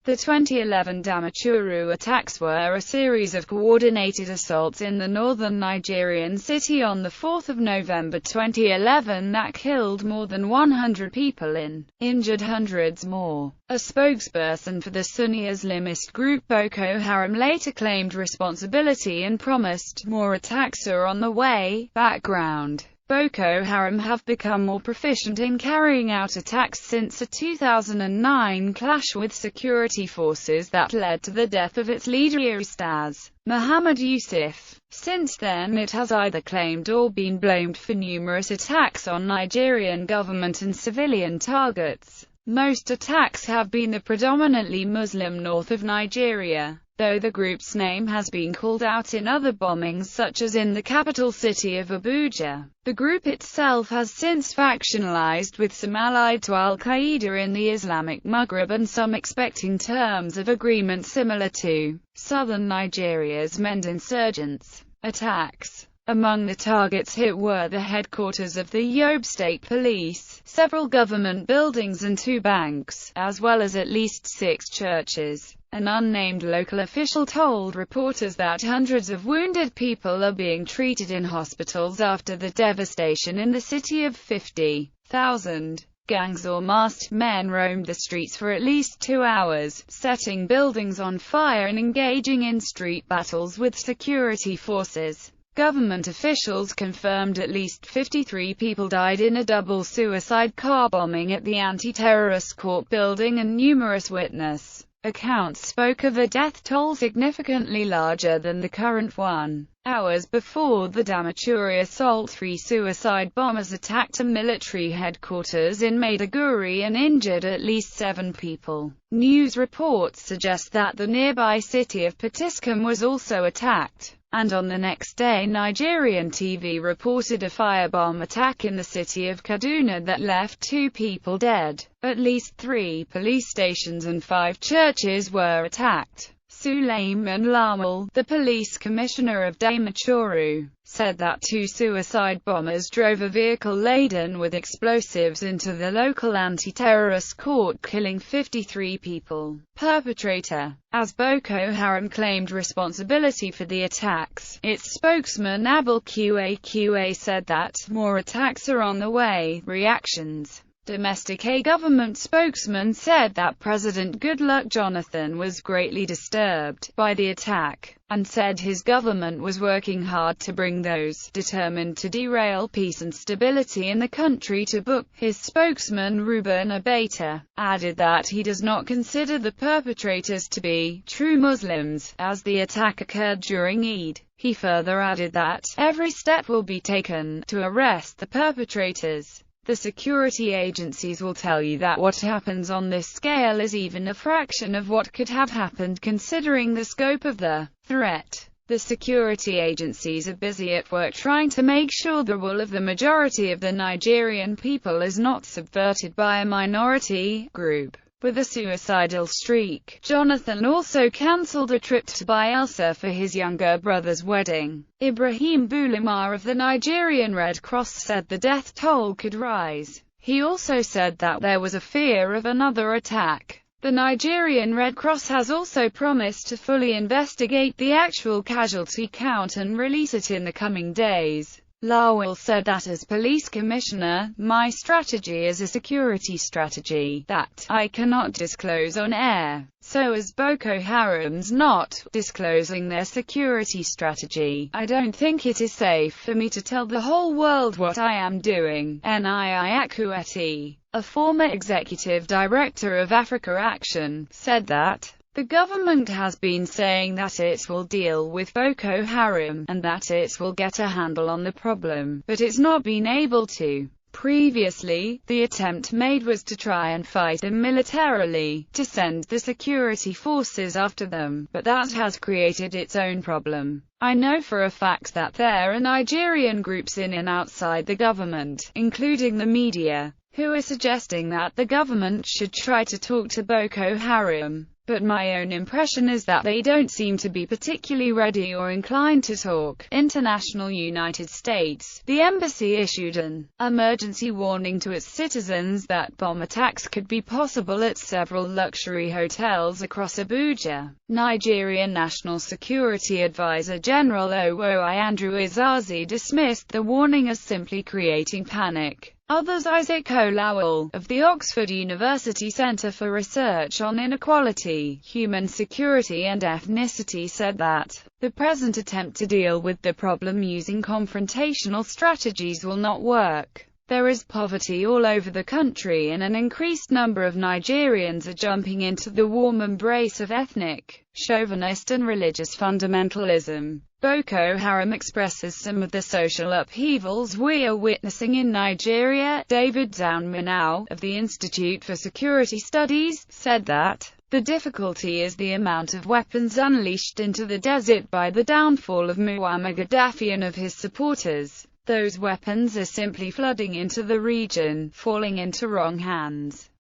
The 2011 Damaturu attacks were a series of coordinated assaults in the northern Nigerian city on 4 November 2011 that killed more than 100 people and injured hundreds more. A spokesperson for the Sunni Islamist group Boko Haram later claimed responsibility and promised more attacks are on the way. Background: Boko Haram have become more proficient in carrying out attacks since a 2009 clash with security forces that led to the death of its leader Ustaz Muhammad Yusuf. Since then it has either claimed or been blamed for numerous attacks on Nigerian government and civilian targets. Most attacks have been the predominantly Muslim north of Nigeria, though the group's name has been called out in other bombings such as in the capital city of Abuja. The group itself has since factionalized with some allied to al-Qaeda in the Islamic Maghreb and some expecting terms of agreement similar to southern Nigeria's Mend insurgents. Attacks. Among the targets hit were the headquarters of the Yobe State Police, several government buildings and 2 banks, as well as at least 6 churches. An unnamed local official told reporters that hundreds of wounded people are being treated in hospitals after the devastation in the city of 50,000. Gangs or masked men roamed the streets for at least 2 hours, setting buildings on fire and engaging in street battles with security forces. Government officials confirmed at least 53 people died in a double suicide car bombing at the anti-terrorist court building, and numerous witness accounts spoke of a death toll significantly larger than the current one. Hours before the Damaturu assault, 3 suicide bombers attacked a military headquarters in Maiduguri and injured at least 7 people. News reports suggest that the nearby city of Potiskum was also attacked, and on the next day Nigerian TV reported a firebomb attack in the city of Kaduna that left 2 people dead. At least 3 police stations and 5 churches were attacked. Suleiman Lawal, the police commissioner of Damaturu, said that 2 suicide bombers drove a vehicle laden with explosives into the local anti-terrorist court, killing 53 people. Perpetrator. As Boko Haram claimed responsibility for the attacks, its spokesman Abel Qa said that more attacks are on the way. Reactions. Domestic A government spokesman said that President Goodluck Jonathan was greatly disturbed by the attack, and said his government was working hard to bring those determined to derail peace and stability in the country to book. His spokesman Reuben Abata added that he does not consider the perpetrators to be true Muslims, as the attack occurred during Eid. He further added that every step will be taken to arrest the perpetrators. The security agencies will tell you that what happens on this scale is even a fraction of what could have happened considering the scope of the threat. The security agencies are busy at work trying to make sure the will of the majority of the Nigerian people is not subverted by a minority group with a suicidal streak. Jonathan also cancelled a trip to Bayelsa for his younger brother's wedding. Ibrahim Bulama of the Nigerian Red Cross said the death toll could rise. He also said that there was a fear of another attack. The Nigerian Red Cross has also promised to fully investigate the actual casualty count and release it in the coming days. Lawal said that as police commissioner, my strategy is a security strategy that I cannot disclose on air. So as Boko Haram's not disclosing their security strategy, I don't think it is safe for me to tell the whole world what I am doing. Nii Akweti, a former executive director of Africa Action, said that the government has been saying that it will deal with Boko Haram, and that it will get a handle on the problem, but it's not been able to. Previously, the attempt made was to try and fight them militarily, to send the security forces after them, but that has created its own problem. I know for a fact that there are Nigerian groups in and outside the government, including the media, who are suggesting that the government should try to talk to Boko Haram. but my own impression is that they don't seem to be particularly ready or inclined to talk. International United States. The embassy issued an emergency warning to its citizens that bomb attacks could be possible at several luxury hotels across Abuja. Nigerian National Security Advisor General Owoi Andrew Izazi dismissed the warning as simply creating panic. Others, Isaac Olawale, of the Oxford University Centre for Research on Inequality, Human Security and Ethnicity, said that the present attempt to deal with the problem using confrontational strategies will not work. There is poverty all over the country and an increased number of Nigerians are jumping into the warm embrace of ethnic, chauvinist and religious fundamentalism. Boko Haram expresses some of the social upheavals we are witnessing in Nigeria. David Downmanau, of the Institute for Security Studies, said that the difficulty is the amount of weapons unleashed into the desert by the downfall of Muammar Gaddafi and of his supporters. Those weapons are simply flooding into the region, falling into wrong hands.